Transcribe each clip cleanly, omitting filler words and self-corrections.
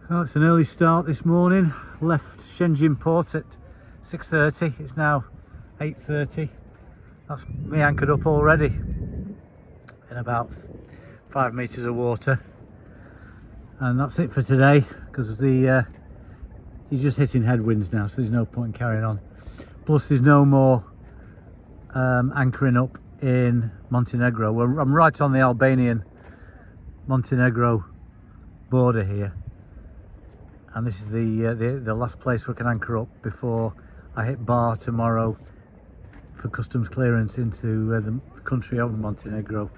Well, it's an early start this morning. Left Shenzhen port at 6:30. It's now 8:30. That's me anchored up already in about 5 meters of water. And that's it for today, because you're just hitting headwinds now, so there's no point in carrying on. Plus there's no more anchoring up in Montenegro. I'm right on the Albanian Montenegro border here, and this is the last place we can anchor up before I hit Bar tomorrow for customs clearance into the country of Montenegro.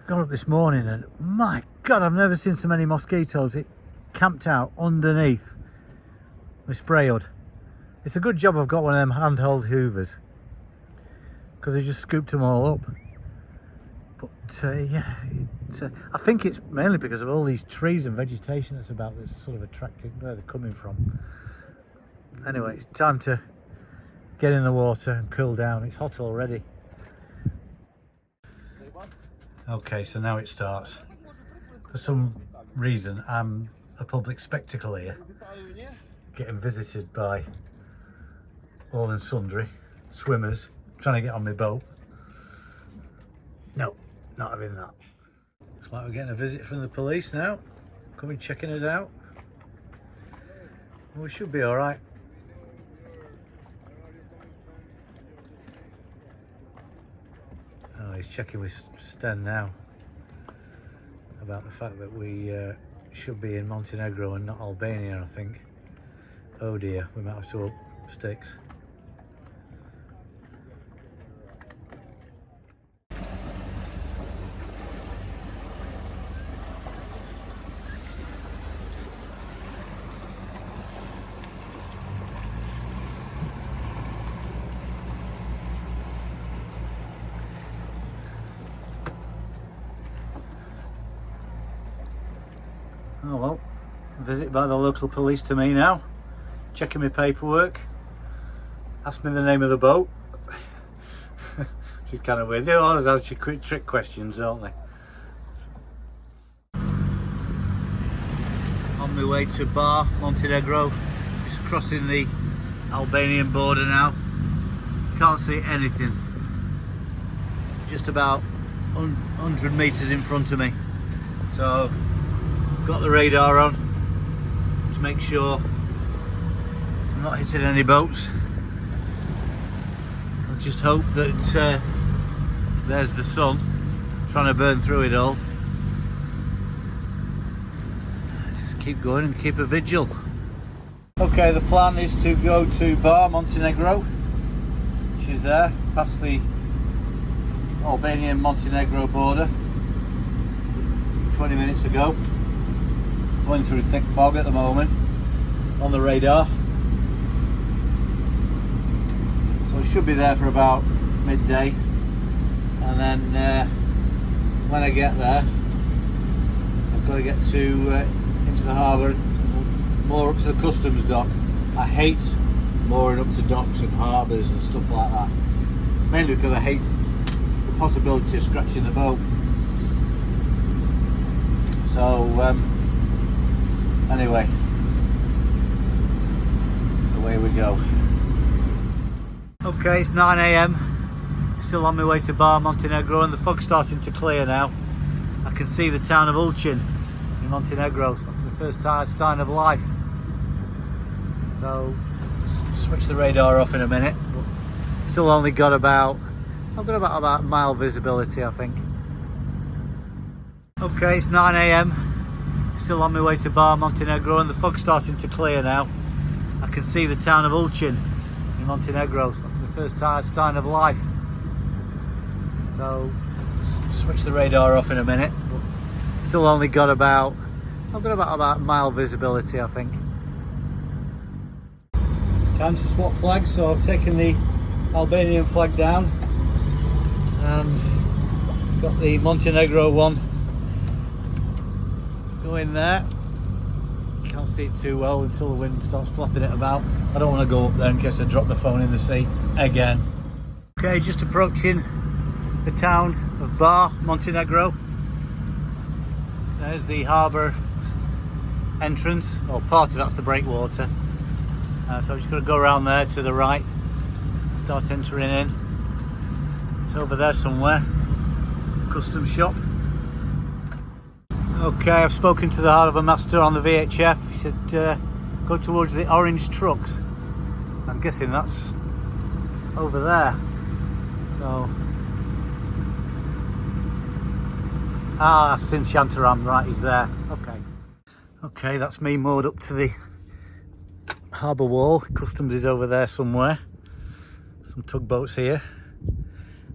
Got up this morning and my god, I've never seen so many mosquitoes. It camped out underneath my spray hood. It's a good job I've got one of them handheld hoovers, because I just scooped them all up. But yeah, I think it's mainly because of all these trees and vegetation that's sort of attracting where they're coming from. Anyway, it's time to get in the water and cool down. It's hot already. Okay, so now it starts. For some reason, I'm a public spectacle here, getting visited by all and sundry swimmers trying to get on my boat. No, not having that. Looks like we're getting a visit from the police now, coming checking us out. Well, we should be all right. Oh, he's checking with Sten now about the fact that we should be in Montenegro and not Albania, I think. Oh dear, we might have to up sticks. Oh well, visit by the local police to me now, checking my paperwork, asked me the name of the boat. She's kind of weird. They always ask you quick trick questions, don't they? On my way to Bar, Montenegro, just crossing the Albanian border now. Can't see anything. Just about 100 meters in front of me. So got the radar on to make sure I'm not hitting any boats. I just hope that there's the sun trying to burn through it all. Just keep going and keep a vigil. Okay, the plan is to go to Bar, Montenegro, which is there, past the Albanian Montenegro border, 20 minutes ago. Going through thick fog at the moment on the radar, so I should be there for about midday, and then when I get there I've got to get to into the harbour, more up to the customs dock. I hate mooring up to docks and harbours and stuff like that, mainly because I hate the possibility of scratching the boat. So anyway, away we go. Okay, it's 9 AM, still on my way to Bar, Montenegro, and the fog's starting to clear now. I can see the town of Ulcin in Montenegro, so that's the first sign of life. So, switch the radar off in a minute, but still only got about a mile visibility, I think. Okay, it's 9 AM. Still on my way to Bar, Montenegro, and the fog's starting to clear now. I can see the town of Ulcin in Montenegro, so that's the first sign of life. So switch the radar off in a minute, but still only got about a mile visibility, I think. It's time to swap flags, so I've taken the Albanian flag down and got the Montenegro one going there. Can't see it too well until the wind starts flapping it about. I don't want to go up there in case I drop the phone in the sea again. Okay, just approaching the town of Bar, Montenegro. There's the harbour entrance, or part of that's the breakwater. So I'm just going to go around there to the right, start entering in. It's over there somewhere, customs shop. Okay, I've spoken to the harbour master on the VHF. He said go towards the orange trucks. I'm guessing that's over there. So, since Shantaram, right, he's there. Okay, that's me moored up to the harbour wall. Customs is over there somewhere. Some tugboats here.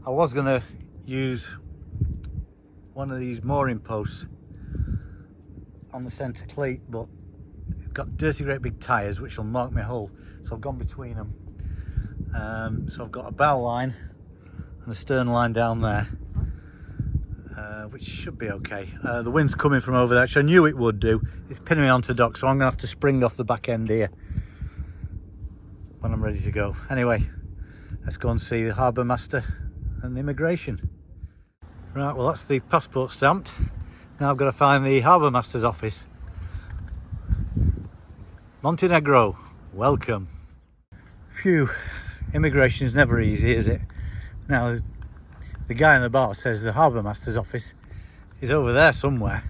I was going to use one of these mooring posts on the centre cleat, but it's got dirty great big tyres which will mark my hull, so I've gone between them. So I've got a bow line and a stern line down there, which should be okay. The wind's coming from over there, which I knew it would do. It's pinning me onto dock, so I'm going to have to spring off the back end here when I'm ready to go. Anyway, let's go and see the harbour master and the immigration. Right, well, that's the passport stamped. Now I've got to find the harbour master's office. Montenegro, welcome. Phew, immigration is never easy, is it? Now, the guy in the bar says the harbour master's office is over there somewhere.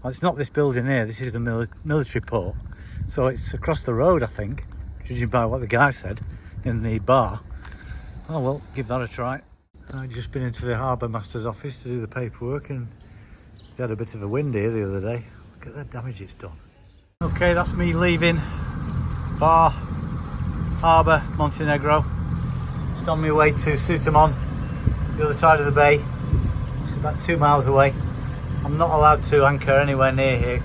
Well, it's not this building here, this is the military port. So it's across the road, I think, judging by what the guy said in the bar. Oh well, give that a try. I've just been into the harbour master's office to do the paperwork, and they had a bit of a wind here the other day. Look at the damage it's done. Okay, that's me leaving bar, harbour, Montenegro. Just on my way to Sutamon, the other side of the bay. It's about 2 miles away. I'm not allowed to anchor anywhere near here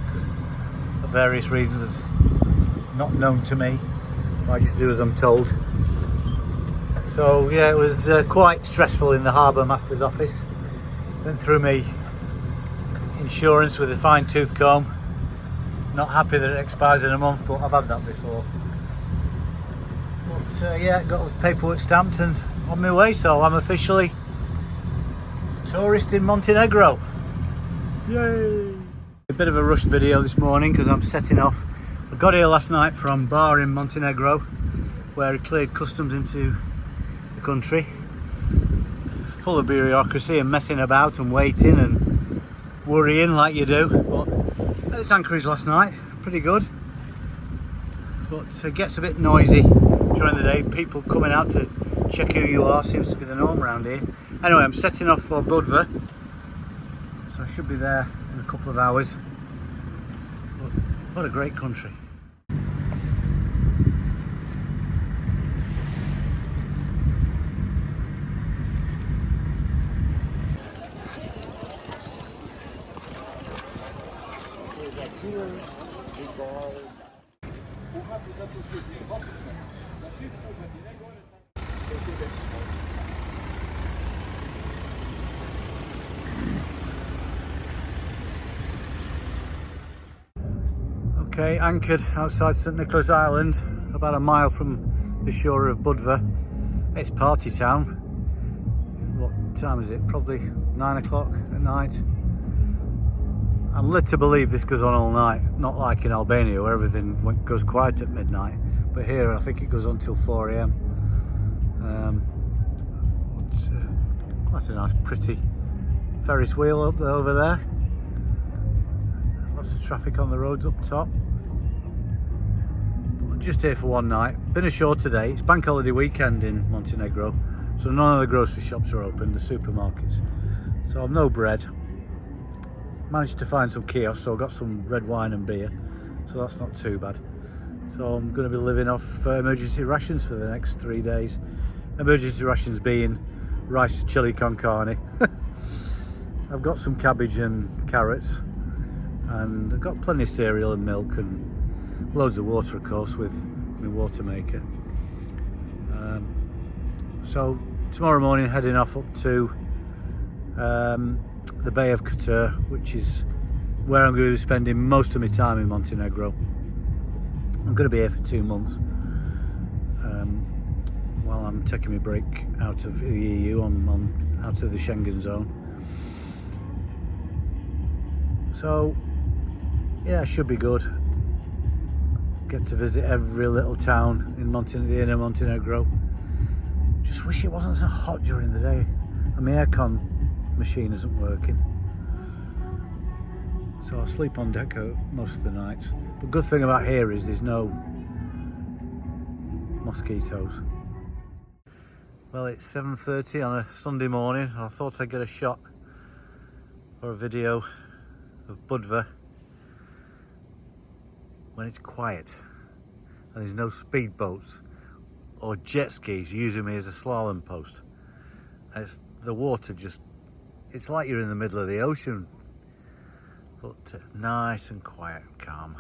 for various reasons not known to me. I just do as I'm told. So yeah, it was quite stressful in the harbour master's office. Went through me insurance with a fine-tooth comb. Not happy that it expires in a month, but I've had that before. But yeah, got the paperwork stamped and on my way, so I'm officially a tourist in Montenegro. Yay! A bit of a rush video this morning because I'm setting off. I got here last night from Bar in Montenegro, where I cleared customs into the country. Full of bureaucracy and messing about and waiting and worrying like you do. But at its anchorage last night, pretty good. But it gets a bit noisy during the day. People coming out to check who you are seems to be the norm around here. Anyway, I'm setting off for Budva, so I should be there in a couple of hours. But what a great country. Okay, anchored outside St Nicholas Island, about a mile from the shore of Budva. It's party town. What time is it? Probably 9 o'clock at night. I'm led to believe this goes on all night, not like in Albania where everything goes quiet at midnight, but here I think it goes on till 4 AM. Quite a nice pretty Ferris wheel up there, over there. Lots of traffic on the roads up top. But just here for one night. Been ashore today. It's bank holiday weekend in Montenegro, so none of the grocery shops are open, the supermarkets. So I've no bread. Managed to find some kiosks, so I got some red wine and beer, so that's not too bad. So I'm going to be living off emergency rations for the next 3 days. Emergency rations being rice chili con carne. I've got some cabbage and carrots, and I've got plenty of cereal and milk and loads of water, of course, with my water maker. So tomorrow morning heading off up to the Bay of Qatar, which is where I'm going to be spending most of my time in Montenegro. I'm going to be here for 2 months while I'm taking my break out of the EU, I'm out of the Schengen zone. So yeah, it should be good. Get to visit every little town in the inner Montenegro. Just wish it wasn't so hot during the day, and my aircon machine isn't working, so I'll sleep on deck most of the nights. The good thing about here is there's no mosquitoes. Well, it's 7:30 on a Sunday morning. I thought I'd get a shot or a video of Budva when it's quiet and there's no speedboats or jet skis using me as a slalom post. And it's the water just, it's like you're in the middle of the ocean, but nice and quiet and calm.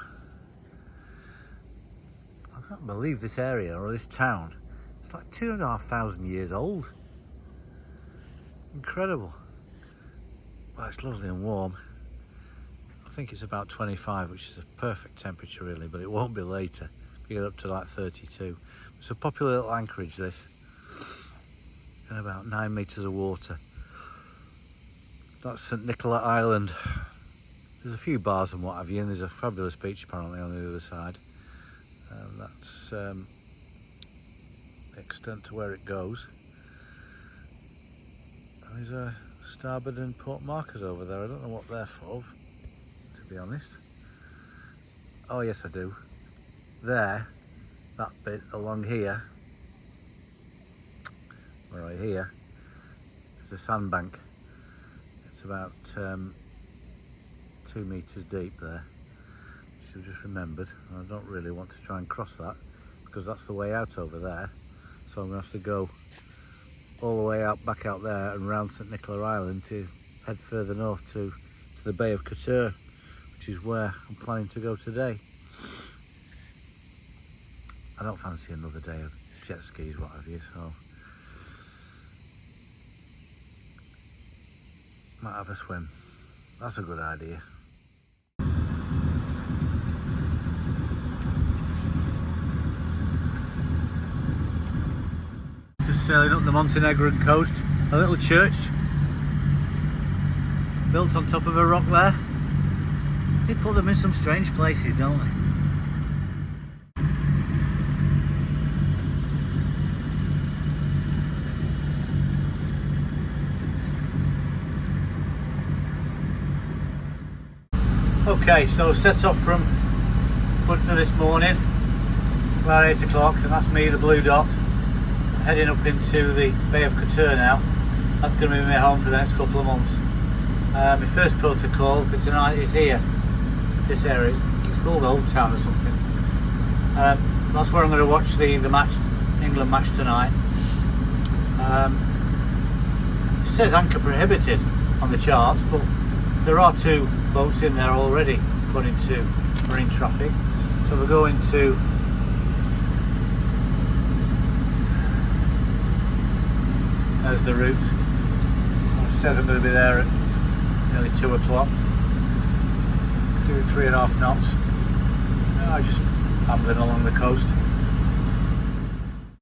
I can't believe this area or this town, it's like 2,500 years old. Incredible. Well, it's lovely and warm. I think it's about 25, which is a perfect temperature really, but it won't be later. You get up to like 32. It's a popular little anchorage, this, and about 9 meters of water. That's St. Nicola Island. There's a few bars and what have you, and there's a fabulous beach apparently on the other side. That's the extent to where it goes. And there's a starboard and port markers over there. I don't know what they're for, to be honest. Oh yes, I do. There, that bit along here, right here, there's a sandbank. It's about 2 meters deep there, which I've just remembered. I don't really want to try and cross that because that's the way out over there. So I'm going to have to go all the way out, back out there and round St. Nicola Island to head further north to the Bay of Couture, which is where I'm planning to go today. I don't fancy another day of jet skis, what have you, so might have a swim. That's a good idea. Just sailing up the Montenegrin coast, a little church built on top of a rock there. They put them in some strange places, don't they? Okay, so set off from Budva this morning about 8 o'clock, and that's me, the blue dot, heading up into the Bay of Couture now. That's going to be my home for the next couple of months. My first port of call for tonight is here, this area. It's called Old Town or something. That's where I'm going to watch the match, England match tonight. It says anchor prohibited on the charts, but there are 2 boats in there already according to marine traffic. So we're going to there's the route. It says I'm going to be there at nearly 2 o'clock. Doing 3.5 knots. I just ambling along the coast.